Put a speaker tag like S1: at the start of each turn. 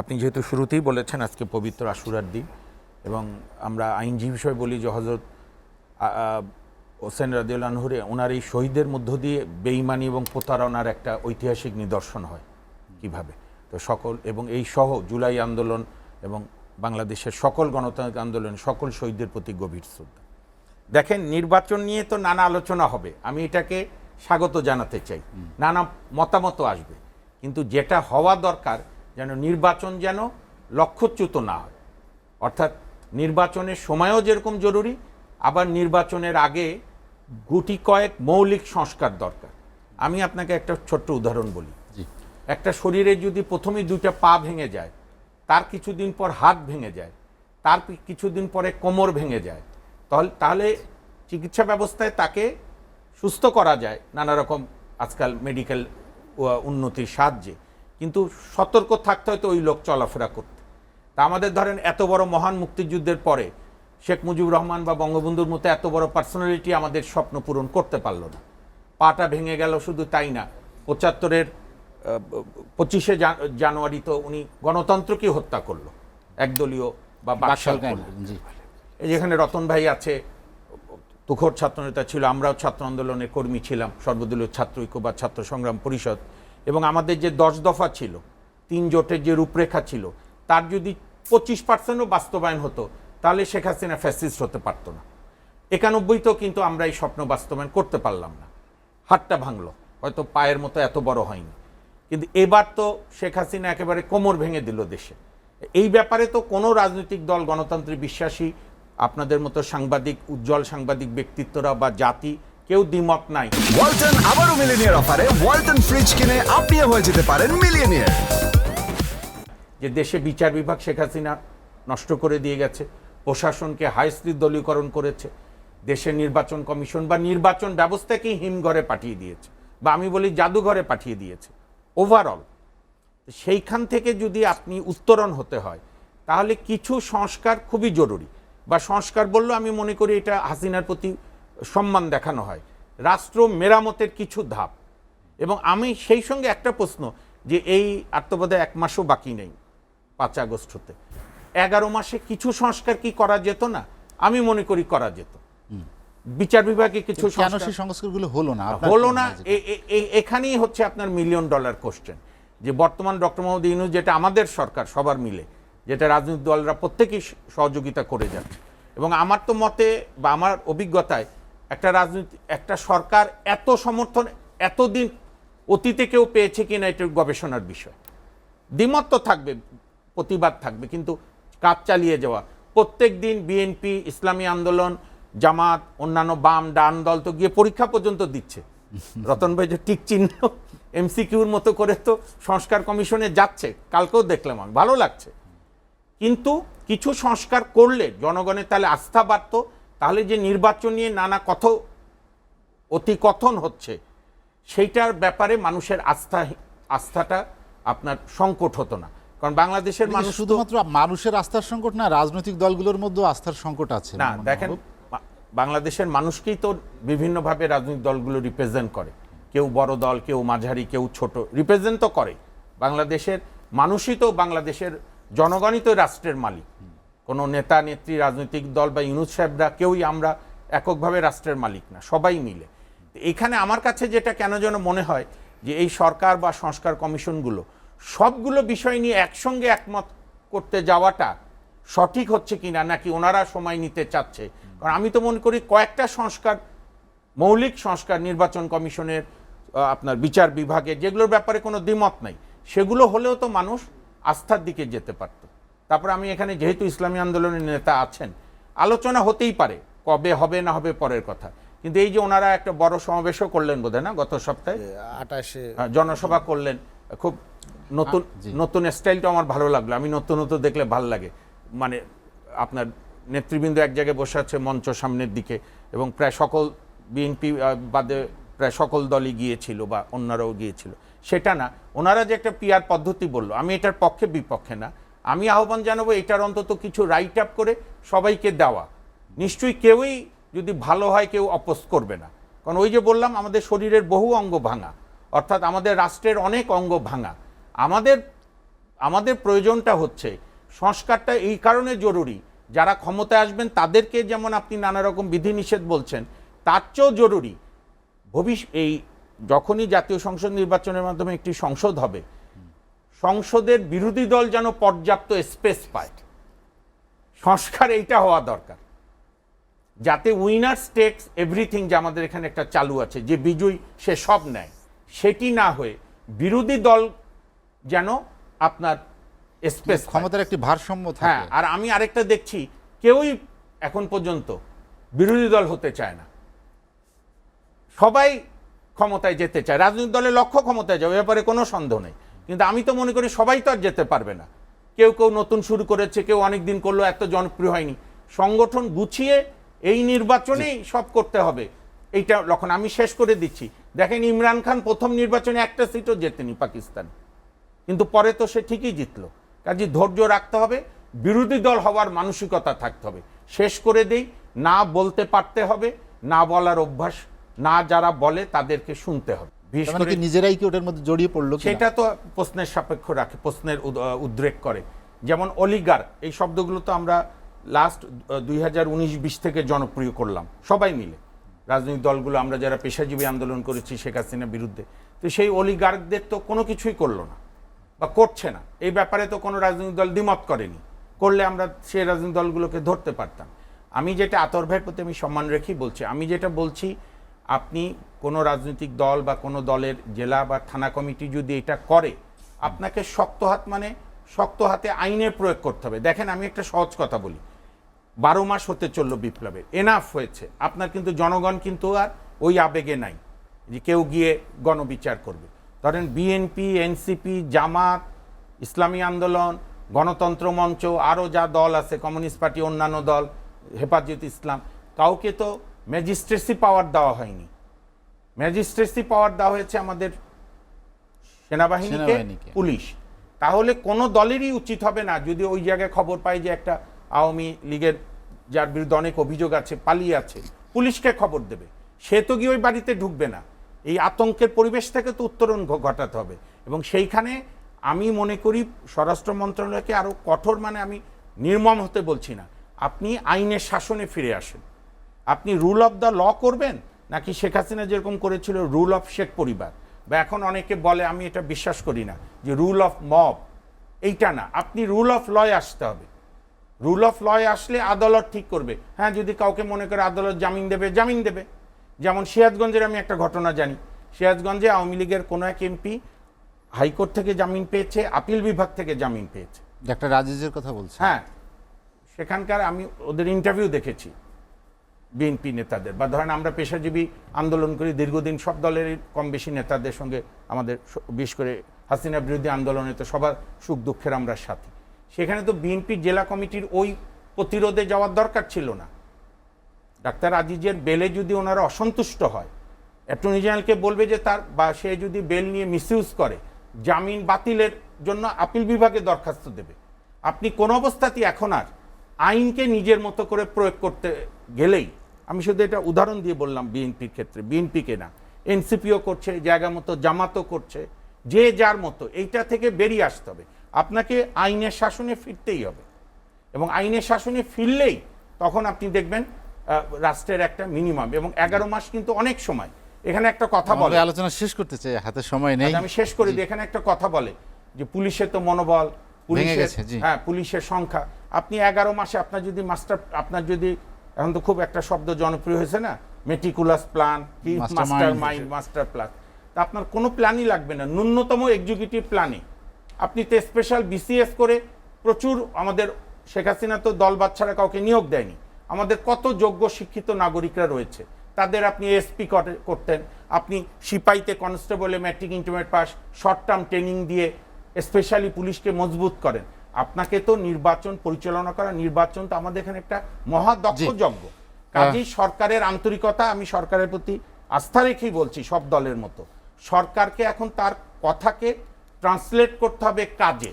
S1: আপনি যেহেতু শুরুতেই বলেছেন আজকে পবিত্র আশুরার দিন এবং আমরা আইনজীবী বিষয়ে বলি যে হযরত হোসেন রাদিয়াল্লাহু আনহু ওনার এই শহীদের মধ্য দিয়ে বেঈমানি এবং প্রতারণার একটা ঐতিহাসিক নিদর্শন হয় কিভাবে। তো সকল এবং এই সহ জুলাই আন্দোলন এবং বাংলাদেশের সকল গণতান্ত্রিক আন্দোলন সকল শহীদদের প্রতি গভীর শ্রদ্ধা। দেখেন, নির্বাচন নিয়ে তো নানা আলোচনা হবে, আমি এটাকে স্বাগত জানাতে চাই, নানা মতামত আসবে, কিন্তু যেটা হওয়া দরকার যেন নির্বাচন যেন লক্ষ্যচ্যুত না হয়। অর্থাৎ নির্বাচনের সময়ও যেরকম জরুরি, আবার নির্বাচনের আগে গুটি কয়েক মৌলিক সংস্কার দরকার। আমি আপনাকে একটা ছোট্ট উদাহরণ বলি। একটা শরীরে যদি প্রথমেই দুইটা পা ভেঙে যায়, তার কিছুদিন পর হাত ভেঙে যায়, তার কিছুদিন পরে কোমর ভেঙে যায়, তাহলে চিকিৎসা ব্যবস্থায় তাকে সুস্থ করা যায় নানা রকম আজকাল মেডিকেল উন্নতির সাহায্যে, কিন্তু সতর্ক থাকতে হয়তো ওই লোক চলাফেরা করতে। তা আমাদের ধরেন এত বড় মহান মুক্তিযুদ্ধের পরে শেখ মুজিবুর রহমান বা বঙ্গবন্ধুর মতো এত বড় পার্সোনালিটি আমাদের স্বপ্ন পূরণ করতে পারলো না। পাটা ভেঙে গেল, শুধু তাই না, 75-এর 25শে জানুয়ারি তো উনি গণতন্ত্রকে হত্যা করলো, একদলীয় বা বাকশাল। যেখানে রতন ভাই আছে, তুখোর ছাত্রনেতা ছিল, আমরাও ছাত্র আন্দোলনের কর্মী ছিলাম, সর্বদলীয় ছাত্র ঐক্য বা ছাত্র সংগ্রাম পরিষদ, এবং আমাদের যে 10 দফা ছিল, 3 জোটের যে রূপরেখা ছিল, তার যদি 25%ও বাস্তবায়ন হতো তাহলে শেখ হাসিনা ফ্যাসিস্ট হতে পারতো না। 91তেও কিন্তু আমরা এই স্বপ্ন বাস্তবায়ন করতে পারলাম না, হাতটা ভাঙলো, হয়তো পায়ের মতো এত বড় হয়নি, কিন্তু এবার তো শেখ হাসিনা একেবারে কোমর ভেঙে দিল দেশে। এই ব্যাপারে তো কোনো রাজনৈতিক দল, গণতন্ত্রে বিশ্বাসী, আপনাদের মতো সাংবাদিক, উজ্জ্বল সাংবাদিক ব্যক্তিত্বরা বা জাতি, কেউ দ্বিমত নাই।
S2: ওয়ালটন আবারও মিলিয়নিয়ার অফারে ওয়ালটন ফ্রিজ কিনে আপনিও হয়ে যেতে পারেন মিলিয়নিয়ার।
S1: যে দেশে বিচার বিভাগ শেখ হাসিনা নষ্ট করে দিয়ে গেছে, প্রশাসনকে হাইস্পিড দলীয়করণ করেছে, দেশের নির্বাচন কমিশন বা নির্বাচন ব্যবস্থাকেই হিমঘরে পাঠিয়ে দিয়েছে, বা আমি বলি জাদুঘরে পাঠিয়ে দিয়েছে ওভারঅল। সেইখান থেকে যদি আপনি উত্তরণ হতে হয় তাহলে কিছু সংস্কার খুবই জরুরি, বা সংস্কার বললেও আমি মনে করি এটা হাসিনার প্রতি সম্মান দেখানো হয়, রাষ্ট্র মেরামতের কিছু ধাপ। এবং আমি সেই সঙ্গে একটা প্রশ্ন, যে এই আত্মবোধে 1 মাসও বাকি নেই 5 আগস্ট হতে, 11 মাসে কিছু সংস্কার কি করা যেত না? আমি মনে করি করা যেত। বিচার বিভাগে কিছু
S3: সংস্কারগুলো হলো না।
S1: এখানেই হচ্ছে আপনার $1 মিলিয়ন কোশ্চেন, যে বর্তমান ডক্টর মোহাম্মদ ইউনূস, যেটা আমাদের সরকার সবার মিলে, যেটা রাজনৈতিক দলরা প্রত্যেকেই সহযোগিতা করে যাচ্ছে, এবং আমার তো মতে বা আমার অভিজ্ঞতায় একটা সরকার এত সমর্থন এতদিন অতীতে কেউ পেয়েছে কিনা এটার গবেষণার বিষয়। দ্বিমত তো থাকবে, প্রতিবাদ থাকবে, কিন্তু কাজ চালিয়ে যাওয়া। প্রত্যেক দিন বিএনপি, ইসলামী আন্দোলন, জামাত, অন্যান্য বাম ডান দল তো গিয়ে পরীক্ষা পর্যন্ত দিচ্ছে। রতন ভাই যে টিক চিহ্ন MCQর মতো করে তো সংস্কার কমিশনে যাচ্ছে, কালকেও দেখলাম, আমি ভালো লাগছে। কিন্তু কিছু সংস্কার করলে জনগণের তাহলে আস্থা বাড়তো, তাহলে যে নির্বাচন নিয়ে নানা অতিকথন হচ্ছে সেইটার ব্যাপারে মানুষের আস্থাটা আপনার সংকট হতো না। কারণ বাংলাদেশের মানুষ
S3: শুধুমাত্র মানুষের আস্থার সংকট না, রাজনৈতিক দলগুলোর মধ্যে আস্থার সংকট আছে
S1: না। দেখেন, বাংলাদেশের মানুষকেই তো বিভিন্নভাবে রাজনৈতিক দলগুলো রিপ্রেজেন্ট করে, কেউ বড় দল, কেউ মাঝারি, কেউ ছোট, রিপ্রেজেন্ট তো করে। বাংলাদেশের মানুষই তো, বাংলাদেশের জনগণই তো রাষ্ট্রের মালিক। কোনো নেতা নেত্রী, রাজনৈতিক দল বা ইউনূস সাহেবরা কেউই আমরা এককভাবে রাষ্ট্রের মালিক না, সবাই মিলে। এখানে আমার কাছে যেটা কেন যেন মনে হয় যে এই সরকার বা সংস্কার কমিশনগুলো সবগুলো বিষয় নিয়ে একসঙ্গে একমত করতে যাওয়াটা সঠিক হচ্ছে কিনা, নাকি ওনারা সময় নিতে চাচ্ছে। কারণ আমি তো মনে করি কয়েকটা সংস্কার, মৌলিক সংস্কার, নির্বাচন কমিশনের, আপনার বিচার বিভাগে, যেগুলোর ব্যাপারে কোনো দ্বিমত নাই, সেগুলো হলেও তো মানুষ আস্থার দিকে যেতে পারত। তারপরে আমি এখানে যেহেতু ইসলামী আন্দোলনের নেতা আছেন, আলোচনা হতেই পারে, কবে হবে না হবে পরের কথা, কিন্তু এই যে ওনারা একটা বড় সমাবেশও করলেন বোধহয় না গত সপ্তাহে,
S4: 28-এ
S1: জনসভা করলেন, খুব নতুন স্টাইলটা আমার ভালো লাগলো। আমি নতুন দেখলে ভালো লাগে, মানে আপনার নেতৃবৃন্দ এক জায়গায় বসে আছে মঞ্চ সামনের দিকে, এবং প্রায় সকল বিএনপি বাদে প্রায় সকল দলই গিয়েছিল বা অন্যরাও গিয়েছিল। সেটা না, ওনারা যে একটা পিআর পদ্ধতি বললো, আমি এটার পক্ষে বিপক্ষে না, আমি আহ্বান জানাবো এটার অন্তত কিছু রাইট আপ করে সবাইকে দেওয়া। নিশ্চয়ই কেউই যদি ভালো হয় কেউ অপোজ করবে না, কারণ ওই যে বললাম আমাদের শরীরের বহু অঙ্গ ভাঙা, অর্থাৎ আমাদের রাষ্ট্রের অনেক অঙ্গ ভাঙা, আমাদের আমাদের প্রয়োজনটা হচ্ছে সংস্কারটা এই কারণে জরুরি, যারা ক্ষমতায় আসবেন তাদেরকে যেমন আপনি নানা রকম বিধিনিষেধ বলছেন, তার চেয়েও জরুরি এই যখনই জাতীয় সংসদ নির্বাচনের মাধ্যমে একটি সংসদ হবে, সংসদের বিরোধী দল যেন পর্যাপ্ত স্পেস পায়। সংস্কার এইটা হওয়া দরকার, যাতে উইনার্স টেকস এভরিথিং, যে আমাদের এখানে একটা চালু আছে, যে বিজয়ী সে সব নেয়, সেটি না হয়ে বিরোধী দল যেন আপনার স্পেস
S3: ক্ষমতার একটি ভারসাম্য
S1: হ্যাঁ।
S3: থাকে।
S1: আর আমি আরেকটা দেখছি, কেউই এখন পর্যন্ত বিরোধী দল হতে চায় না, সবাই ক্ষমতায় যেতে চায়। রাজনৈতিক দলের লক্ষ্য ক্ষমতায় যাবে, ব্যাপারে কোনো সন্দেহ নেই, কিন্তু আমি তো মনে করি সবাই তো আর যেতে পারবে না। কেউ কেউ নতুন শুরু করেছে, কেউ অনেক দিন করলো, এত জনপ্রিয় হয়নি। সংগঠন গুছিয়ে এই নির্বাচনেই সব করতে হবে, এইটা লক্ষণ। আমি শেষ করে দিচ্ছি, দেখেন ইমরান খান প্রথম নির্বাচনে একটা সিটও জেতেনি পাকিস্তান, কিন্তু পরে তো সে ঠিকই জিতলো। কাজে ধৈর্য রাখতে হবে, বিরোধী দল হওয়ার মানসিকতা থাকতে হবে। শেষ করে দেই, না বলতে পারতে হবে, না বলার অভ্যাস, না যারা বলে তাদেরকে শুনতে হবে। বিশেষ
S3: তার মানে
S1: করে
S3: কি নিজেরাই কি ওটার মধ্যে জড়িয়ে পড়লো কিনা?
S1: সেটা তো প্রশ্নের সাপেক্ষ রাখে, প্রশ্নের উদ্রেক করে। যেমন অলিগার, এই শব্দগুলো তো আমরা লাস্ট 2019-20 থেকে জনপ্রিয় করলাম সবাই মিলে, রাজনৈতিক দলগুলো, আমরা যারা পেশাজীবী আন্দোলন করেছি শেখ হাসিনার বিরুদ্ধে। তো সেই অলিগারদের তো কোনো কিছুই করলো না বা করছে না, এই ব্যাপারে তো কোনো রাজনৈতিক দল দ্বিমত করেনি। করলে আমরা সেই রাজনৈতিক দলগুলোকে ধরতে পারতাম। আমি যেটা আতর ভাইয়ের প্রতি আমি সম্মান রেখেই বলছি, আমি যেটা বলছি, আপনি কোনো রাজনৈতিক দল বা কোনো দলের জেলা বা থানা কমিটি যদি এটা করে, আপনাকে শক্ত হাত, মানে শক্ত হাতে আইনের প্রয়োগ করতে হবে। দেখেন, আমি একটা সহজ কথা বলি, 12 মাস হতে চললো বিপ্লবের, এনাফ হয়েছে। আপনার কিন্তু জনগণ কিন্তু আর ওই আবেগে নাই যে কেউ গিয়ে গণবিচার করবে। ধরেন বিএনপি, এনসিপি, জামাত, ইসলামী আন্দোলন, গণতন্ত্র মঞ্চ, আরও যা দল আছে, কমিউনিস্ট পার্টি, অন্যান্য দল, হেফাজত ইসলাম, কাউকে তো ম্যাজিস্ট্রেসি পাওয়ার দেওয়া হয়নি। ম্যাজিস্ট্রেসি পাওয়ার দেওয়া হয়েছে আমাদের সেনাবাহিনীকে, পুলিশ। তাহলে কোনো দলেরই উচিত হবে না যদি ওই জায়গায় খবর পায় যে একটা আওয়ামী লীগের, যার বিরুদ্ধে অনেক অভিযোগ আছে, পালিয়ে আছে, পুলিশকে খবর দেবে। সে তো গিয়ে ওই বাড়িতে ঢুকবে না। এই আতঙ্কের পরিবেশ থেকে তো উত্তরণ ঘটাতে হবে। এবং সেইখানে আমি মনে করি স্বরাষ্ট্র মন্ত্রণালয়কে আরও কঠোর, মানে আমি নির্মম হতে বলছি না, আপনি আইনের শাসনে ফিরে আসেন। আপনি রুল অফ দ্য ল করবেন, নাকি শেখ হাসিনা যেরকম করেছিল রুল অফ শেখ পরিবার, বা এখন অনেকে বলে, আমি এটা বিশ্বাস করি না, যে রুল অফ মব, এইটা না। আপনি রুল অফ লয়ে আসতে হবে। রুল অফ লয়ে আসলে আদালত ঠিক করবে। হ্যাঁ, যদি কাউকে মনে করে আদালত জামিন দেবে, জামিন দেবে। যেমন সিরাজগঞ্জের আমি একটা ঘটনা জানি, সিরাজগঞ্জে আওয়ামী লীগের কোনো এক এমপি হাইকোর্ট থেকে জামিন পেয়েছে, আপিল বিভাগ থেকে জামিন পেয়েছে।
S3: ডাক্তার রাজিজের কথা বলছে।
S1: হ্যাঁ, সেখানকার আমি ওদের ইন্টারভিউ দেখেছি, বিএনপি নেতাদের, বা ধরেন আমরা পেশাজীবী আন্দোলন করি দীর্ঘদিন, সব দলের কম বেশি নেতাদের সঙ্গে আমাদের, বিশেষ করে হাসিনা বিরোধী আন্দোলনে তো সবার সুখ দুঃখের আমরা সাথী। সেখানে তো বিএনপি জেলা কমিটির ওই প্রতিরোধে যাওয়ার দরকার ছিল না। ডাক্তার আজিজের বেলে যদি ওনারা অসন্তুষ্ট হয়, অ্যাটর্নি জেনারেলকে বলবে যে তার, বা সে যদি বেল নিয়ে মিসইউজ করে, জামিন বাতিলের জন্য আপিল বিভাগে দরখাস্ত দেবে। আপনি কোন অবস্থাতেই এখন আর আইনকে নিজের মতো করে প্রয়োগ করতে গেলেই, আমি শুধু এটা উদাহরণ দিয়ে বললাম বিএনপির ক্ষেত্রে, বিএনপিকে না, এনসিপিও করছে জায়গা মতো, জামাতও করছে, যে যার মতো, এইটা থেকে বেরিয়ে আসতে হবে। আপনাকে আইনের শাসনে ফিরতেই হবে, এবং আইনের শাসনে ফিরলেই তখন আপনি দেখবেন রাষ্ট্রের একটা মিনিমাম। এবং 11 মাস কিন্তু অনেক সময়। এখানে একটা কথা বলে,
S3: আলোচনা শেষ করতে চাই, হাতে সময় নেই,
S1: আমি শেষ করে দিই। এখানে একটা কথা বলে যে পুলিশের তো মনোবল, পুলিশের, হ্যাঁ, পুলিশের সংখ্যা। আপনি 11 মাসে আপনার যদি এখন তো খুব একটা শব্দ জনপ্রিয় হয়েছে না, meticulous plan, master mind, master plan, তা আপনার কোনো প্ল্যানই লাগবে না। ন্যূনতম এক্সিকিউটিভ প্ল্যানে আপনি তো স্পেশাল বিসিএস করে, প্রচুর, আমাদের শেখ হাসিনা তো দল বাচ্চারা কাউকে নিয়োগ দেয়নি, আমাদের কত যোগ্য শিক্ষিত নাগরিকরা রয়েছে, তাদের আপনি এসপি করতেন, আপনি সিপাইতে কনস্টেবলে matric intermediate pass, short term training দিয়ে স্পেশালি পুলিশকে মজবুত করেন। আপনাকে তো নির্বাচন পরিচালনা করা, নির্বাচন তো আমাদের এখানে একটা মহাদক্ষ যজ্ঞ। কাজেই সরকারের আন্তরিকতা, আমি সরকারের প্রতি আস্থা রেখেই বলছি, সব দলের মতো সরকারকে এখন তার কথাকে ট্রান্সলেট করতে হবে কাজে।